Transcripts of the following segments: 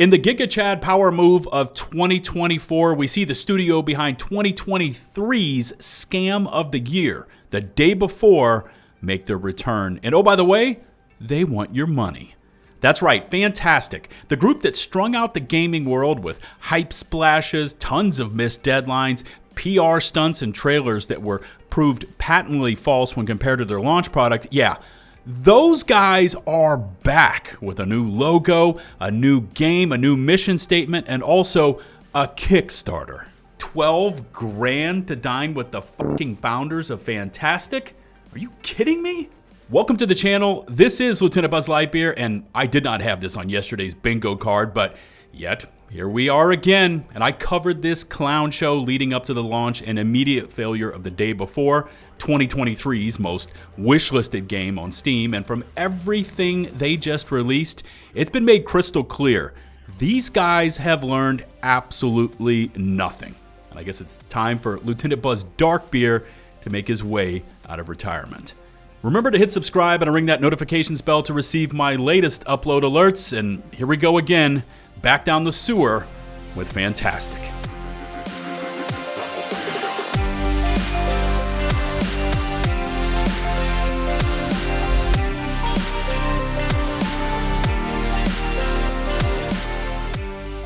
In the Giga Chad power move of 2024, we see the studio behind 2023's Scam of the Year, the day before, make their return. And oh, by the way, they want your money. That's right, FNTASTIC, the group that strung out the gaming world with hype splashes, tons of missed deadlines, PR stunts, and trailers that were proved patently false when compared to their launch product. Yeah, those guys are back with a new logo, a new game, a new mission statement, and also a Kickstarter. 12 grand to dine with the fucking founders of FNTASTIC? Are you kidding me? Welcome to the channel. This is LtBuzzLitebeer, and I did not have this on yesterday's bingo card, but yet here we are again. And I covered this clown show leading up to the launch and immediate failure of the day before, 2023's most wishlisted game on Steam. And from everything they just released, it's been made crystal clear. These guys have learned absolutely nothing. And I guess it's time for LtBuzzLitebeer to make his way out of retirement. Remember to hit subscribe and ring that notifications bell to receive my latest upload alerts. And here we go again, back down the sewer with FNTASTIC.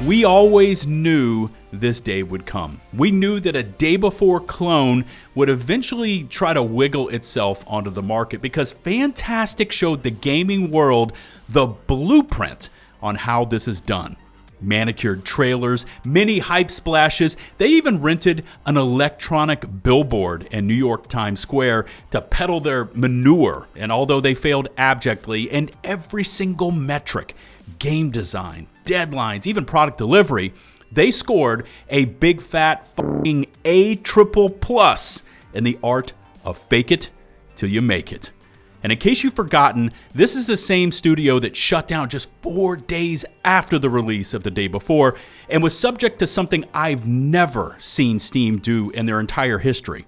We always knew this day would come. We knew that a day before clone would eventually try to wiggle itself onto the market because FNTASTIC showed the gaming world the blueprint on how this is done. Manicured trailers, mini hype splashes, they even rented an electronic billboard in New York Times Square to peddle their manure. And although they failed abjectly in every single metric, game design, deadlines, even product delivery, they scored a big fat fucking A triple plus in the art of fake it till you make it. And in case you've forgotten, this is the same studio that shut down just 4 days after the release of the day before and was subject to something I've never seen Steam do in their entire history.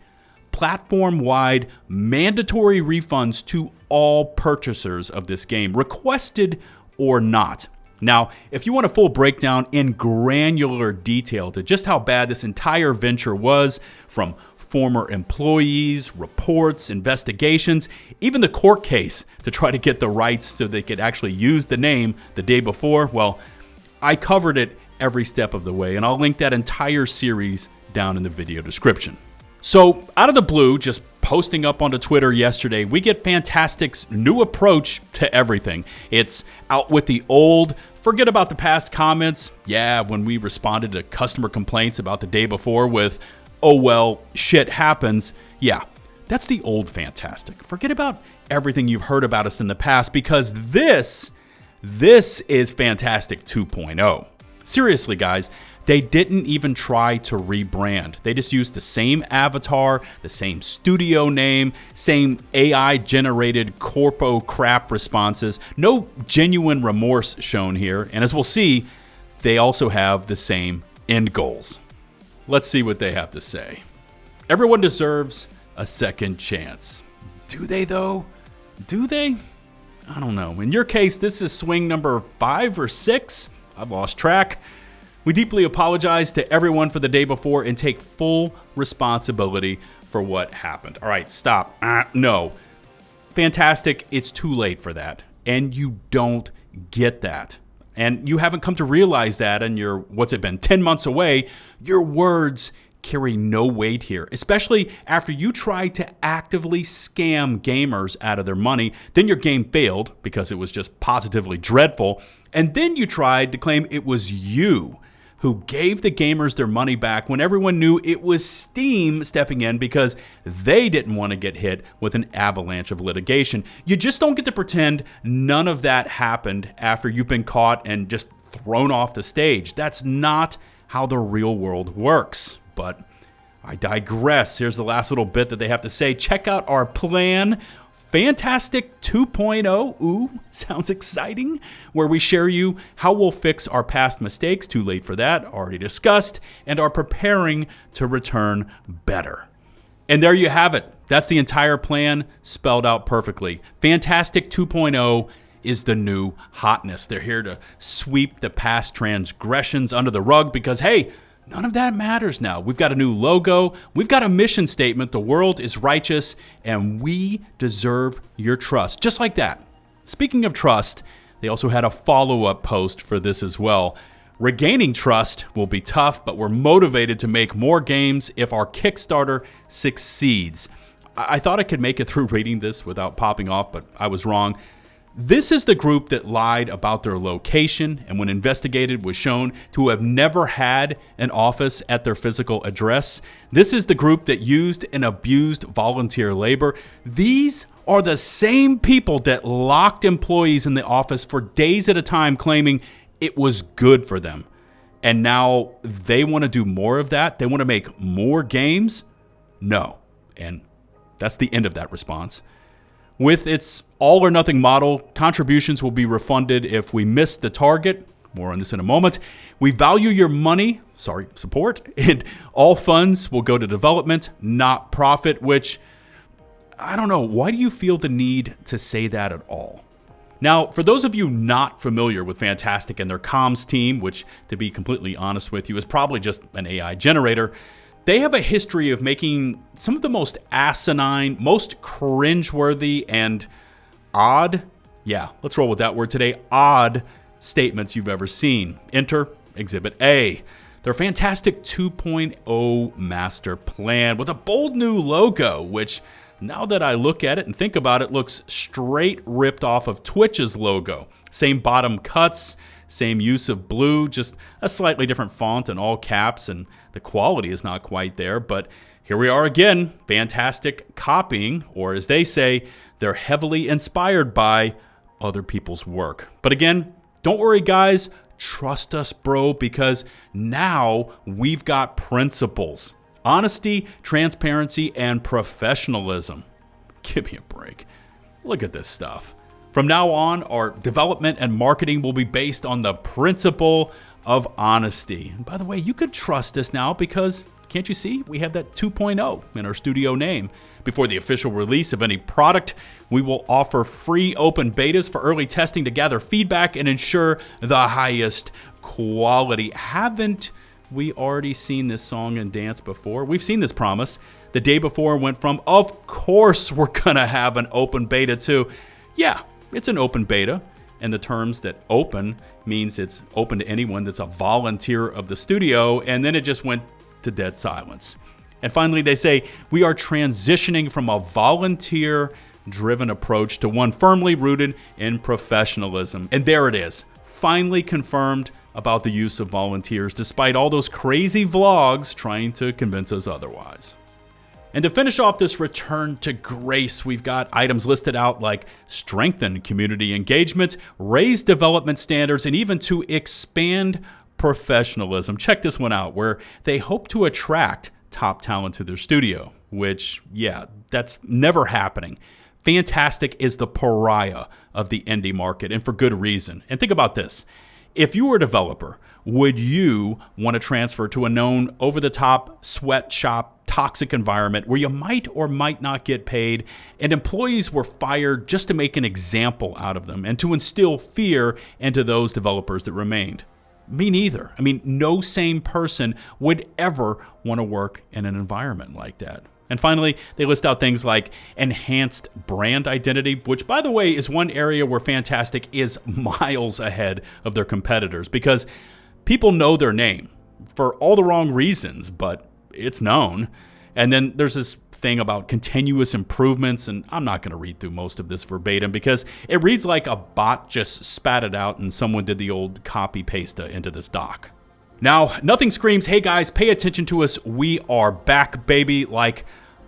Platform-wide mandatory refunds to all purchasers of this game, requested or not. Now, if you want a full breakdown in granular detail to just how bad this entire venture was, from former employees, reports, investigations, even the court case to try to get the rights so they could actually use the name the day before, well, I covered it every step of the way, and I'll link that entire series down in the video description. So, out of the blue, just posting up onto Twitter yesterday, we get FNTASTIC's new approach to everything. It's out with the old, forget about the past comments. Yeah, when we responded to customer complaints about the day before with, oh well, shit happens. Yeah, that's the old FNTASTIC. Forget about everything you've heard about us in the past because this is FNTASTIC 2.0. Seriously, guys. They didn't even try to rebrand. They just used the same avatar, the same studio name, same AI-generated corpo crap responses. No genuine remorse shown here. And as we'll see, they also have the same end goals. Let's see what they have to say. Everyone deserves a second chance. Do they, though? Do they? I don't know. In your case, this is swing number 5 or 6. I've lost track. We deeply apologize to everyone for the day before and take full responsibility for what happened. All right, stop. No. FNTASTIC, it's too late for that. And you don't get that. And you haven't come to realize that in your, what's it been, 10 months away. Your words carry no weight here, especially after you tried to actively scam gamers out of their money. Then your game failed because it was just positively dreadful. And then you tried to claim it was you who gave the gamers their money back when everyone knew it was Steam stepping in because they didn't want to get hit with an avalanche of litigation. You just don't get to pretend none of that happened after you've been caught and just thrown off the stage. That's not how the real world works. But I digress. Here's the last little bit that they have to say. Check out our plan. FNTASTIC 2.0, ooh, sounds exciting, where we share you how we'll fix our past mistakes, too late for that, already discussed, and are preparing to return better. And there you have it. That's the entire plan spelled out perfectly. FNTASTIC 2.0 is the new hotness. They're here to sweep the past transgressions under the rug because, hey, none of that matters now. We've got a new logo. We've got a mission statement. The world is righteous, and we deserve your trust. Just like that. Speaking of trust, they also had a follow-up post for this as well. Regaining trust will be tough, but we're motivated to make more games if our Kickstarter succeeds. I thought I could make it through reading this without popping off, but I was wrong. This is the group that lied about their location and when investigated was shown to have never had an office at their physical address. This is the group that used and abused volunteer labor. These are the same people that locked employees in the office for days at a time claiming it was good for them. And now they want to do more of that? They want to make more games? No. And that's the end of that response. With its all or nothing model, contributions will be refunded if we miss the target. More on this in a moment. We value your support, and all funds will go to development, not profit, which, I don't know, why do you feel the need to say that at all? Now, for those of you not familiar with FNTASTIC and their comms team, which, to be completely honest with you, is probably just an AI generator, they have a history of making some of the most asinine, most cringeworthy, and odd, yeah, let's roll with that word today, odd statements you've ever seen. Enter Exhibit A. Their FNTASTIC 2.0 master plan with a bold new logo, which, now that I look at it and think about it, looks straight ripped off of Twitch's logo. Same bottom cuts, same use of blue, just a slightly different font in all caps, and the quality is not quite there, but here we are again, FNTASTIC copying, or as they say, they're heavily inspired by other people's work. But again, don't worry guys, trust us bro, because now we've got principles. Honesty, transparency, and professionalism. Give me a break. Look at this stuff. From now on, our development and marketing will be based on the principle of honesty. And by the way, you could trust us now because, can't you see, we have that 2.0 in our studio name. Before the official release of any product, we will offer free open betas for early testing to gather feedback and ensure the highest quality. Haven't we already seen this song and dance before? We've seen this promise. The day before went from, of course we're gonna have an open beta too. Yeah, it's an open beta, and the terms that open means it's open to anyone that's a volunteer of the studio, and then it just went to dead silence. And finally, they say, we are transitioning from a volunteer-driven approach to one firmly rooted in professionalism. And there it is, finally confirmed about the use of volunteers, despite all those crazy vlogs trying to convince us otherwise. And to finish off this return to grace, we've got items listed out like strengthen community engagement, raise development standards, and even to expand professionalism. Check this one out, where they hope to attract top talent to their studio, which, yeah, that's never happening. FNTASTIC is the pariah of the indie market, and for good reason. And think about this. If you were a developer, would you want to transfer to a known over-the-top sweatshop toxic environment where you might or might not get paid and employees were fired just to make an example out of them and to instill fear into those developers that remained? Me neither. I mean, no sane person would ever want to work in an environment like that. And finally, they list out things like enhanced brand identity, which, by the way, is one area where FNTASTIC is miles ahead of their competitors because people know their name for all the wrong reasons, but it's known. And then there's this thing about continuous improvements, and I'm not going to read through most of this verbatim because it reads like a bot just spat it out and someone did the old copy-paste into this doc. Now, nothing screams, hey guys, pay attention to us, we are back, baby, like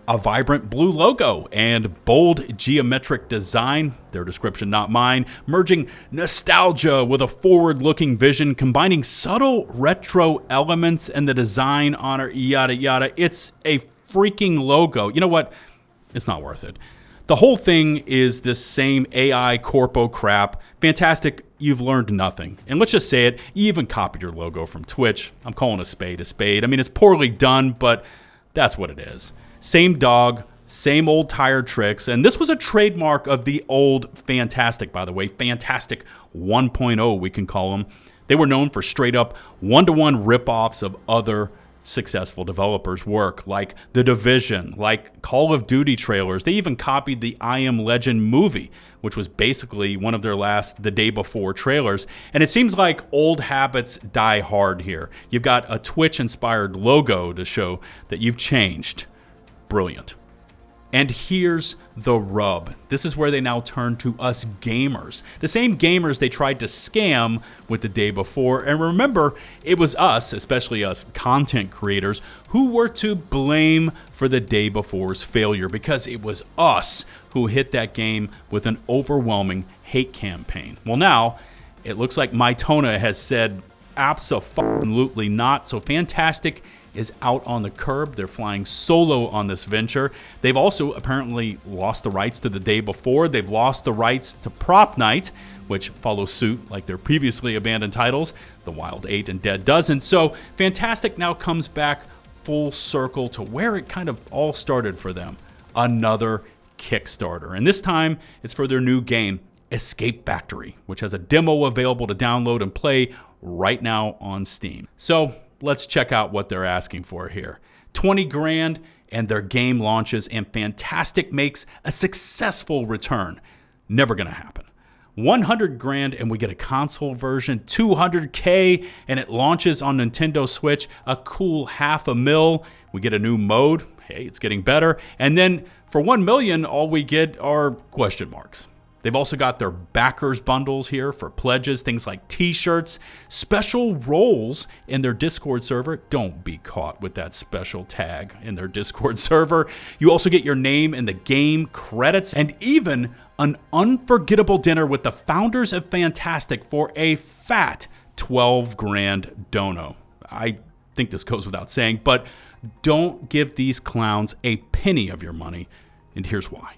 a vibrant blue logo and bold geometric design, their description, not mine, merging nostalgia with a forward-looking vision, combining subtle retro elements and the design honor, yada yada. It's a freaking logo. You know what? It's not worth it. The whole thing is this same AI corpo crap. FNTASTIC, you've learned nothing. And let's just say it, you even copied your logo from Twitch. I'm calling a spade a spade. I mean, it's poorly done, but that's what it is. Same dog, Same old tire tricks, and this was a trademark of the old FNTASTIC, by the way. FNTASTIC 1.0, we can call them. They were known for straight up one-to-one rip-offs of other successful developers' work, like The Division, like Call of Duty trailers. They even copied the I Am Legend movie, which was basically one of their last The Day Before trailers. And it seems like old habits die hard here. You've got a Twitch-inspired logo to show that you've changed. Brilliant. And here's the rub. This is where they now turn to us gamers. The same gamers they tried to scam with The Day Before. And remember, it was us, especially us content creators, who were to blame for The Day Before's failure, because it was us who hit that game with an overwhelming hate campaign. Well, now it looks like Mytona has said abso-fucking-lutely not. So FNTASTIC is out on the curb. They're flying solo on this venture. They've also apparently lost the rights to The Day Before. They've lost the rights to Prop Night, which follows suit like their previously abandoned titles, The Wild 8 and Dead Dozen. So FNTASTIC now comes back full circle to where it kind of all started for them. Another Kickstarter. And this time it's for their new game, Escape Factory, which has a demo available to download and play right now on Steam. So let's check out what they're asking for here. 20 grand and their game launches, and FNTASTIC makes a successful return. Never gonna happen. 100 grand and we get a console version. 200K and it launches on Nintendo Switch. A cool $500,000. We get a new mode. Hey, it's getting better. And then for 1 million, all we get are question marks. They've also got their backers bundles here for pledges, things like t-shirts, special roles in their Discord server. Don't be caught with that special tag in their Discord server. You also get your name in the game credits, and even an unforgettable dinner with the founders of FNTASTIC for a fat 12 grand dono. I think this goes without saying, but don't give these clowns a penny of your money, and here's why.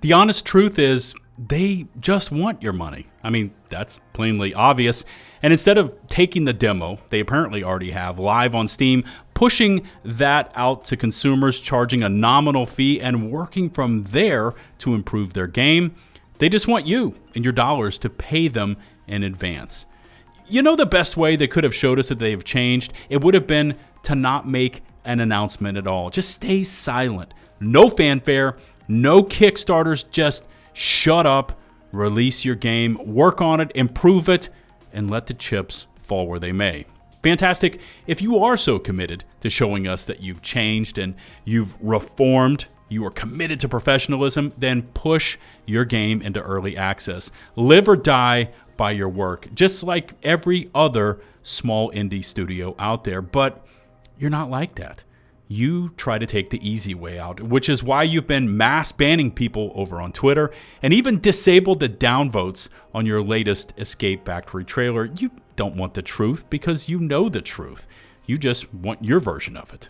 The honest truth is, they just want your money. I mean, that's plainly obvious. And instead of taking the demo they apparently already have live on Steam, pushing that out to consumers, charging a nominal fee, and working from there to improve their game, they just want you and your dollars to pay them in advance. You know the best way they could have showed us that they've changed? It would have been to not make an announcement at all. Just stay silent. No fanfare, no Kickstarters, just shut up, release your game, work on it, improve it, and let the chips fall where they may. FNTASTIC, if you are so committed to showing us that you've changed and you've reformed, you are committed to professionalism, then push your game into early access. Live or die by your work, just like every other small indie studio out there. But you're not like that. You try to take the easy way out, which is why you've been mass banning people over on Twitter and even disabled the downvotes on your latest Escape Factory trailer. You don't want the truth because you know the truth. You just want your version of it.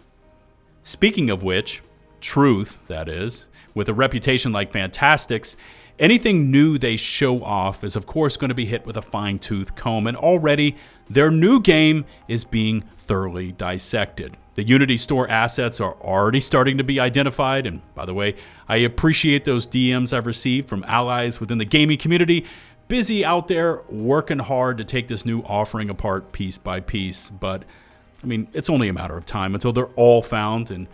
Speaking of which, truth, that is, with a reputation like FNTASTIC's, anything new they show off is of course going to be hit with a fine-tooth comb, and already their new game is being thoroughly dissected. The Unity Store assets are already starting to be identified, and by the way, I appreciate those DMs I've received from allies within the gaming community, busy out there working hard to take this new offering apart piece by piece. But I mean, it's only a matter of time until they're all found, and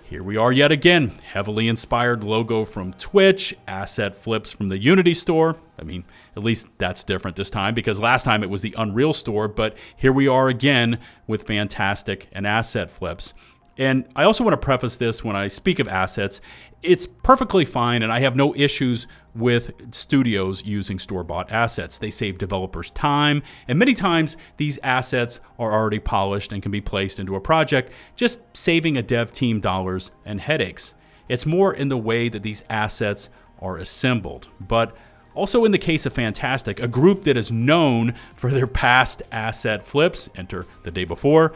here we are yet again. Heavily inspired logo from Twitch, asset flips from the Unity Store. I mean, at least that's different this time because last time it was the Unreal Store, but here we are again with FNTASTIC and asset flips. And I also want to preface this when I speak of assets, it's perfectly fine and I have no issues with studios using store-bought assets. They save developers time, and many times these assets are already polished and can be placed into a project, just saving a dev team dollars and headaches. It's more in the way that these assets are assembled. But also in the case of FNTASTIC, a group that is known for their past asset flips, enter The Day Before,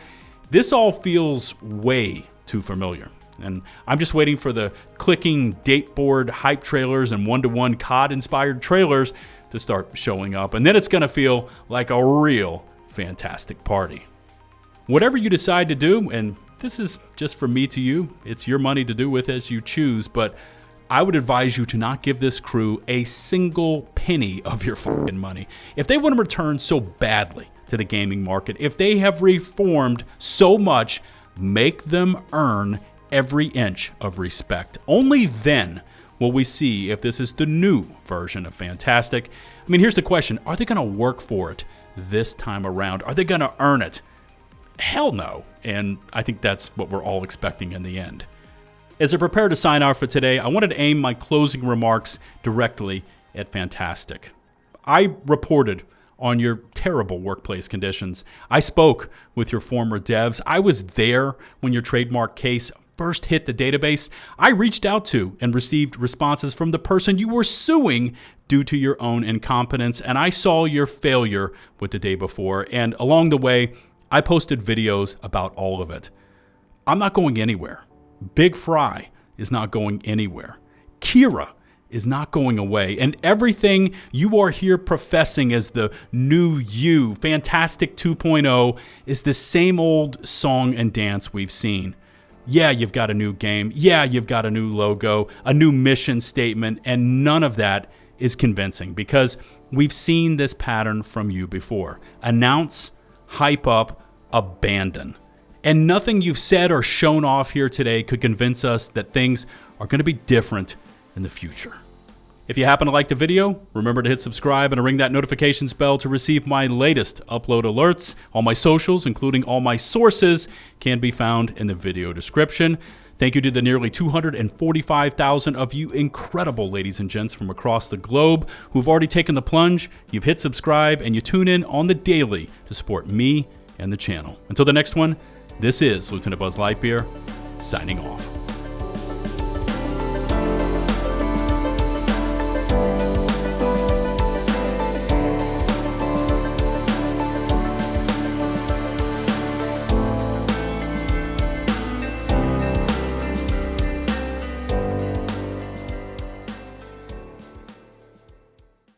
this all feels way too familiar. And I'm just waiting for the clicking dateboard hype trailers and one-to-one COD-inspired trailers to start showing up. And then it's going to feel like a real FNTASTIC party. Whatever you decide to do, and this is just from me to you. It's your money to do with as you choose, but I would advise you to not give this crew a single penny of your fucking money. If they want to return so badly to the gaming market, if they have reformed so much, make them earn every inch of respect. Only then will we see if this is the new version of FNTASTIC. I mean, here's the question. Are they going to work for it this time around? Are they going to earn it? Hell no. And I think that's what we're all expecting in the end. As I prepare to sign off for today, I wanted to aim my closing remarks directly at FNTASTIC. I reported on your terrible workplace conditions. I spoke with your former devs. I was there when your trademark case first hit the database. I reached out to and received responses from the person you were suing due to your own incompetence, and I saw your failure with the day before, and along the way, I posted videos about all of it. I'm not going anywhere. Big Fry is not going anywhere. Kira is not going away. And everything you are here professing as the new you, FNTASTIC 2.0, is the same old song and dance we've seen. Yeah, you've got a new game. Yeah, you've got a new logo, a new mission statement, and none of that is convincing because we've seen this pattern from you before. Announce, hype up, abandon. And nothing you've said or shown off here today could convince us that things are going to be different in the future. If you happen to like the video, remember to hit subscribe and ring that notifications bell to receive my latest upload alerts. All my socials, including all my sources, can be found in the video description. Thank you to the nearly 245,000 of you incredible ladies and gents from across the globe who've already taken the plunge, you've hit subscribe, and you tune in on the daily to support me and the channel. Until the next one, this is LtBuzzLitebeer, signing off.